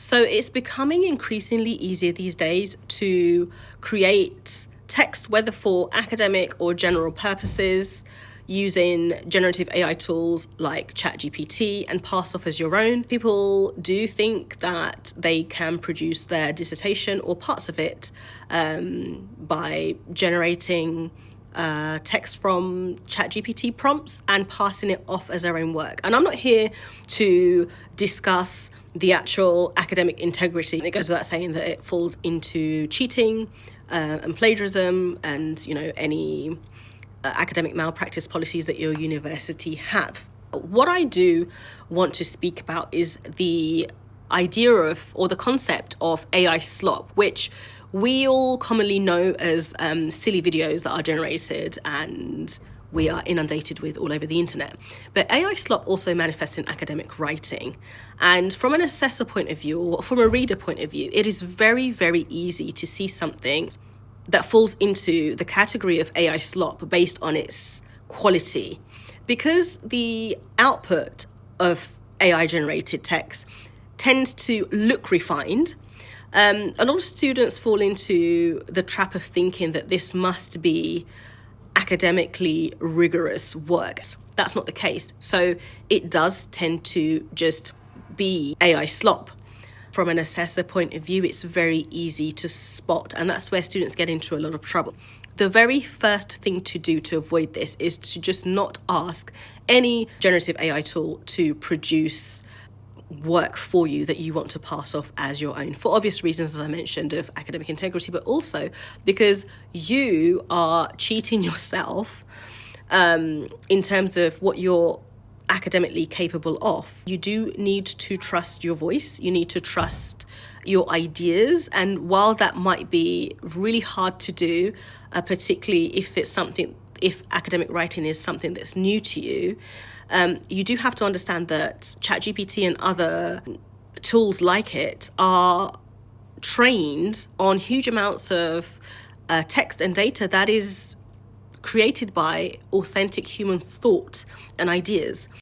So it's becoming increasingly easier these days to create text, whether for academic or general purposes, using generative AI tools like ChatGPT and pass off as your own. People do think that they can produce their dissertation or parts of it by generating text from ChatGPT prompts and passing it off as their own work. And I'm not here to discuss the actual academic integrity. It goes without saying that it falls into cheating and plagiarism and, any academic malpractice policies that your university have. What I do want to speak about is the idea of, or the concept of AI slop, which we all commonly know as silly videos that are generated and we are inundated with all over the internet. But AI slop also manifests in academic writing. And from an assessor point of view, or from a reader point of view, it is very, very easy to see something that falls into the category of AI slop based on its quality. Because the output of AI generated text tends to look refined, a lot of students fall into the trap of thinking that this must be academically rigorous work. That's not the case. So it does tend to just be AI slop. From an assessor point of view, it's very easy to spot, and that's where students get into a lot of trouble. The very first thing to do to avoid this is to just not ask any generative AI tool to produce work for you that you want to pass off as your own, for obvious reasons, as I mentioned, of academic integrity, but also because you are cheating yourself in terms of what you're academically capable of. You do need to trust your voice. You need to trust your ideas. And while that might be really hard to do, particularly if academic writing is something that's new to you, you do have to understand that ChatGPT and other tools like it are trained on huge amounts of text and data that is created by authentic human thought and ideas.